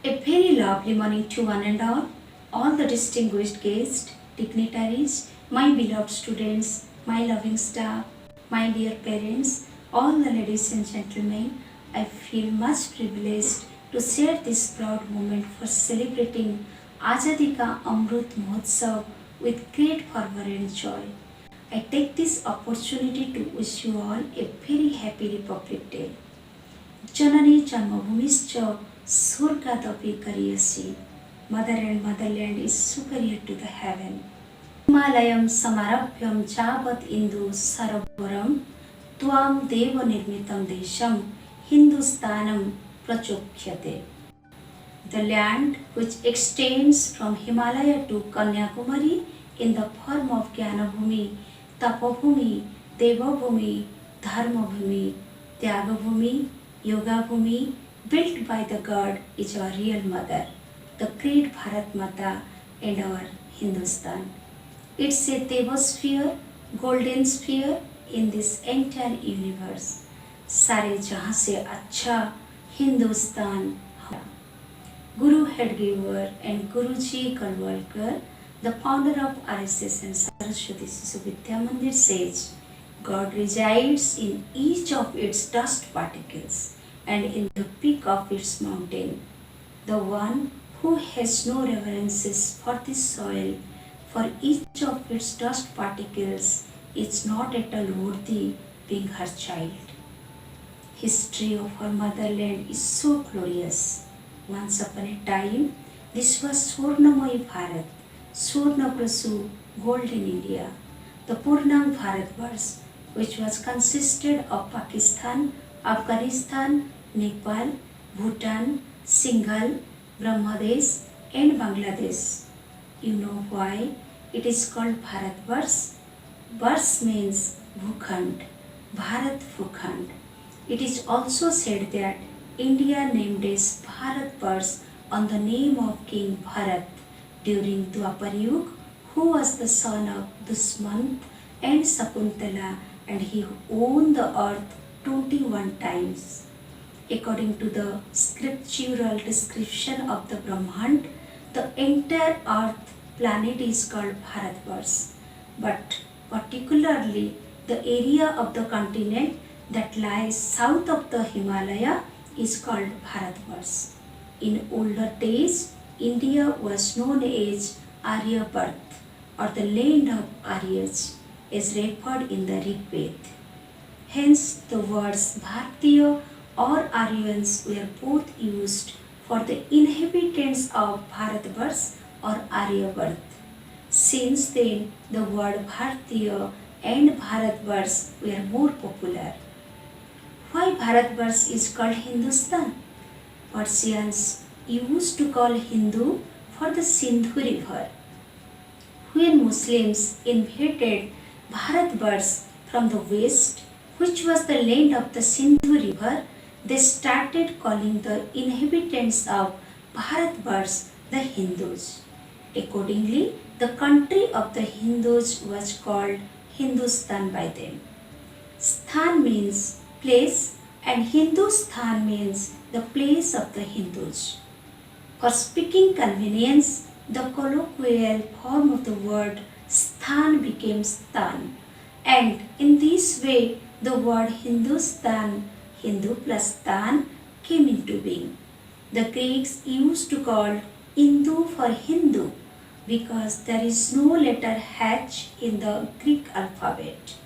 A very lovely morning to one and all the distinguished guests, dignitaries, my beloved students, my loving staff, my dear parents, all the ladies and gentlemen. I feel much privileged to share this proud moment for celebrating Azadi Ka Amrut Mahotsav with great fervor and joy. I take this opportunity to wish you all a very happy Republic Day. Janani जन्मभूमिश्च स्वर्गादपि करियसी. Mother and motherland is superior to the heaven. Himalayam samarabhyam javat indu sarovaram tvam deva nirmitam desham Hindustanam prachokhyate. The land which extends from Himalaya to Kanyakumari in the form of Jnanabhumi, Tapabhumi, Devabhumi, Dharmabhumi, Tyagabhumi, Yoga Bhumi, built by the God, is our real mother, the great Bharat Mata and our Hindustan. It's a Devosphere, golden sphere in this entire universe. सारे जहाँ से अच्छा Hindustan. Guru Headgiver and Guruji Kalwalkar, the founder of RSS and Saraswati Sishu Vidya Mandir, says, God resides in each of its dust particles and in the peak of its mountain. The one who has no reverences for this soil, for each of its dust particles, is not at all worthy being her child. History of her motherland is so glorious. Once upon a time, this was Swarnamay Bharat, Swarnaprasu, golden India, the Purnam Bharatvarsh, which was consisted of Pakistan, Afghanistan, Nepal, Bhutan, Singhal, Brahmadesh and Bangladesh. You know why it is called Bharatvarsh? Varsh means Bhukhand, Bharat Bhukhand. It is also said that India named as Bharatvarsh on the name of King Bharat during Dwapar Yuga, who was the son of Dushmant and Sakuntala, and he owned the earth 21 times. According to the scriptural description of the Brahmand, the entire earth planet is called Bharatvarsh, but particularly the area of the continent that lies south of the Himalaya is called Bharatvarsh. In older days, India was known as Aryabharat, or the land of Aryas, as referred in the Rig Veda. Hence, the words Bharatiya or Aryans were both used for the inhabitants of Bharatvarsh or Aryabharat. Since then, the word Bharatiya and Bharatvarsh were more popular. Why Bharatvarsh is called Hindustan? Persians used to call Hindu for the Sindhu river. When Muslims invaded Bharatvarsh from the west, which was the land of the Sindhu river, they started calling the inhabitants of Bharatvarsh the Hindus. Accordingly, the country of the Hindus was called Hindustan by them. Sthan means place and Hindustan means the place of the Hindus. For speaking convenience, the colloquial form of the word Sthan became Stan, and in this way the word Hindustan, Hindu plus Stan, came into being. The Greeks used to call Hindu for Hindu because there is no letter H in the Greek alphabet.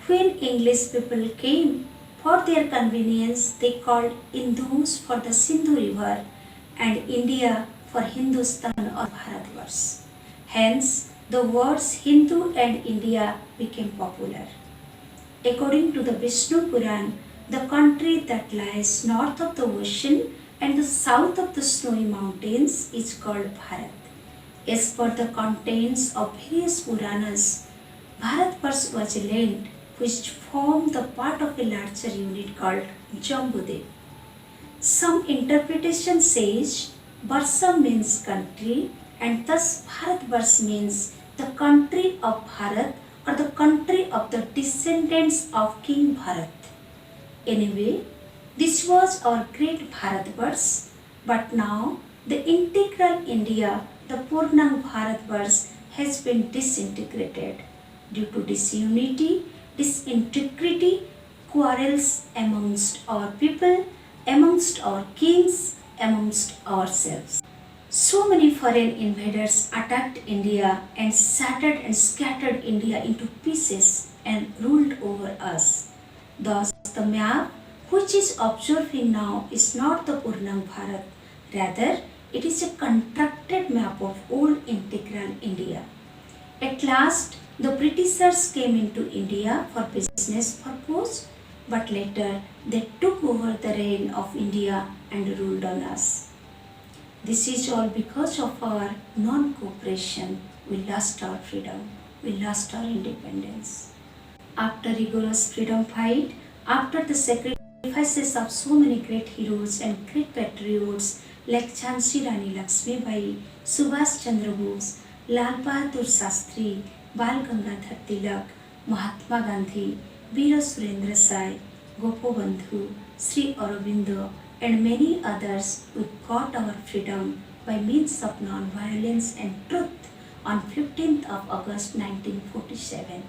When English people came, for their convenience, they called Hindus for the Sindhu river and India for Hindustan or Bharatvarsh. Hence, the words Hindu and India became popular. According to the Vishnu Puran, the country that lies north of the ocean and the south of the snowy mountains is called Bharat. As per the contents of various Puranas, Bharatvarsh was a land which formed the part of a larger unit called Jambudev. Some interpretation says Varsha means country and thus Bharatvarsh means the country of Bharat or the country of the descendants of King Bharat. Anyway, this was our great Bharatvarsh, But now the integral India, the Purnang Bharatvarsh, has been disintegrated due to disunity, disintegrity, quarrels amongst our people, amongst our kings, amongst ourselves. So many foreign invaders attacked India and shattered and scattered India into pieces and ruled over us. Thus, the map which is observing now is not the Purnam Bharat, rather, it is a constructed map of old integral India. At last, the Britishers came into India for business purpose, but later they took over the reign of India and ruled on us. This is all because of our non-cooperation. We lost our freedom. We lost our independence. After rigorous freedom fight, after the sacrifices of so many great heroes and great patriots like Jhansi Rani Lakshmibai, Subhash Chandra Bose, Lal Bahadur Shastri, Bal Gangadhar Tilak, Mahatma Gandhi, Veera Surendra Sai, Gopabandhu, Sri Aurobindo, and many others, we got our freedom by means of non-violence and truth on 15th of August 1947.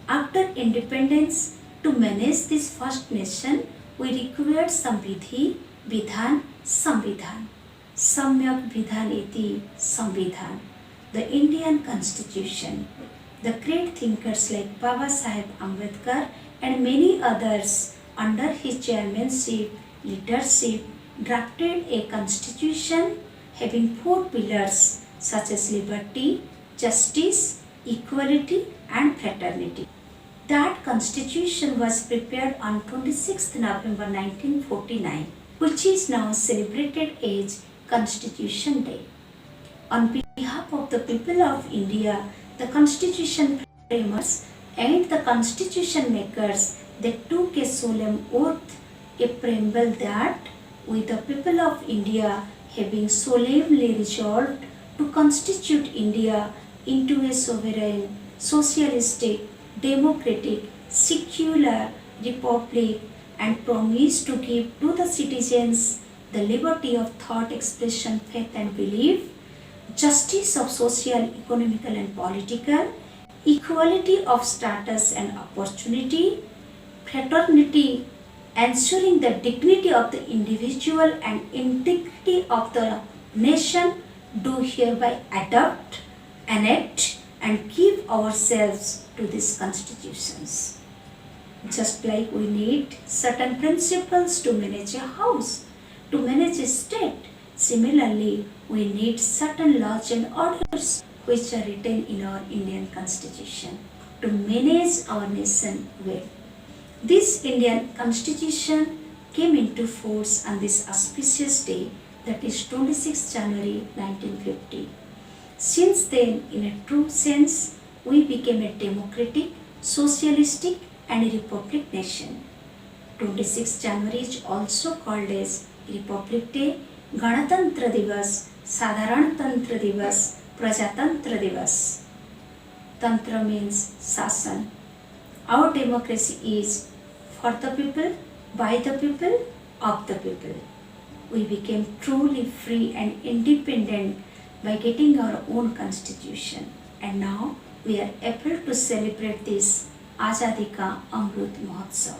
After independence, to manage this first nation, we required some vidhi, vidhan, samvidhan. Samyak vidhan iti samvidhan. The Indian Constitution. The great thinkers like Baba Saheb Ambedkar and many others under his chairmanship, leadership, drafted a constitution having four pillars such as liberty, justice, equality and fraternity. That constitution was prepared on 26th November 1949, which is now celebrated as Constitution Day. On behalf of the people of India, the constitution framers and the constitution makers, they took a solemn oath, a preamble that we the people of India having solemnly resolved to constitute India into a sovereign, socialistic, democratic, secular republic and promise to give to the citizens the liberty of thought, expression, faith and belief, justice of social, economical and political, equality of status and opportunity, fraternity, ensuring the dignity of the individual and integrity of the nation, do hereby adopt, enact and give ourselves to these constitutions. Just like we need certain principles to manage a house, to manage a state, similarly we need certain laws and orders which are written in our Indian Constitution to manage our nation well. This Indian Constitution came into force on this auspicious day, that is 26 January 1950. Since then, in a true sense, we became a democratic, socialistic and a republic nation. 26 January is also called as Republic Day, Ganatantra Divas, Sadharantantra Divas, Prajatantra Divas. Tantra means Sasan. Our democracy is for the people, by the people, of the people. We became truly free and independent by getting our own constitution, and now we are able to celebrate this Azadi Ka Amrut Mahotsav.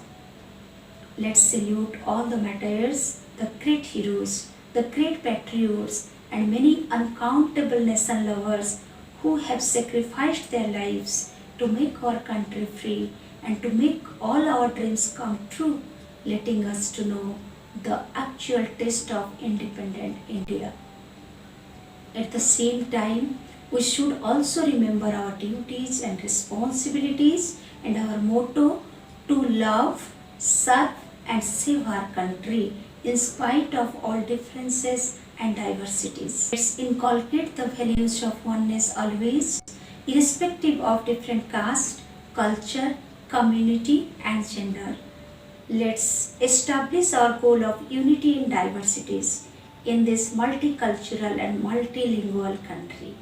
Let's salute all the martyrs, the great heroes, the great patriots and many uncountable nation lovers who have sacrificed their lives to make our country free and to make all our dreams come true, letting us to know the actual taste of independent India. At the same time, we should also remember our duties and responsibilities and our motto to love, serve and save our country in spite of all differences and diversities. Let's inculcate the values of oneness always, irrespective of different caste, culture, community and gender. Let's establish our goal of unity in diversities in this multicultural and multilingual country.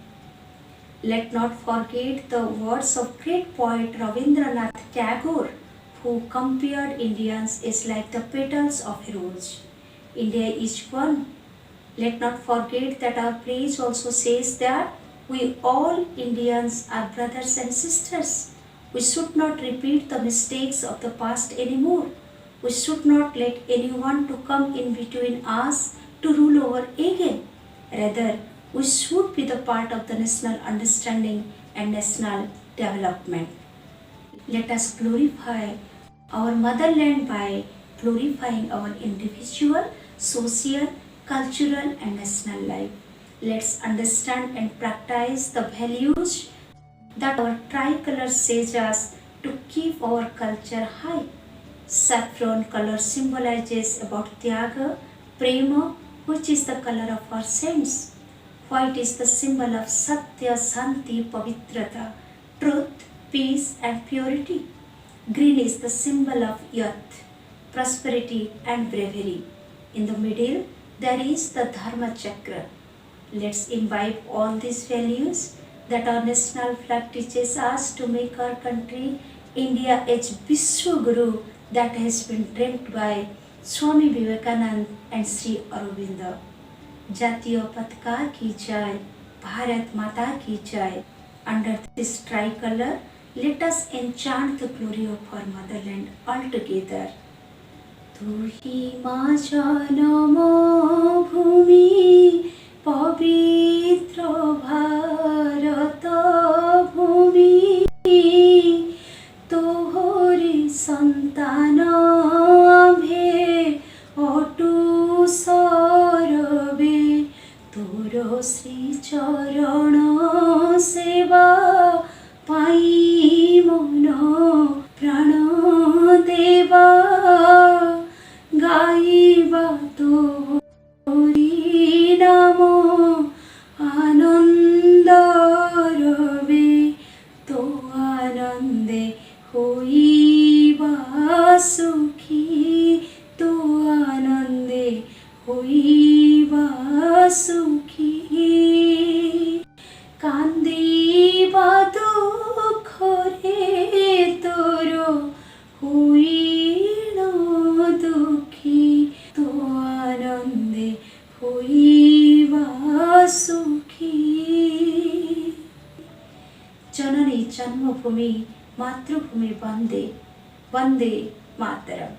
Let not forget the words of great poet Rabindranath Tagore, who compared Indians as like the petals of a rose. India is one, Let not forget that our praise also says that we all Indians are brothers and sisters. We should not repeat the mistakes of the past anymore. We should not let anyone to come in between us to rule over again. Rather, we should be the part of the national understanding and national development. Let us glorify our motherland by glorifying our individual, social, cultural, and national life. Let's understand and practice the values that our tricolor says us to keep our culture high. Saffron color symbolizes about Tyaga, Prema, which is the color of our saints. White is the symbol of Satya, Santi, Pavitrata, truth, peace, and purity. Green is the symbol of youth, prosperity, and bravery. In the middle, there is the Dharma Chakra. Let's imbibe all these values that our national flag teaches us to make our country, India, a Vishwa Guru that has been dreamt by Swami Vivekananda and Sri Aurobindo. Jatiya Patka ki jai, Bharat Mata ki jai. Under this tricolor, let us enchant the glory of our motherland altogether. Tu hi ma janam bhumi pavitra bharata bhumi tohori santana bhe otu sarve toro Sri Charana seva pai mano prana deva gaiva tori namo ananda rave to anande hoiba sukhi to anande hoiba sukhi কান্দিবা দুঃখরে তোর হইল দুঃখী তো আনন্দে হইবা সুখী। জননী জন্মভূমি মাতৃভূমি বন্দে বন্দে মাতরম।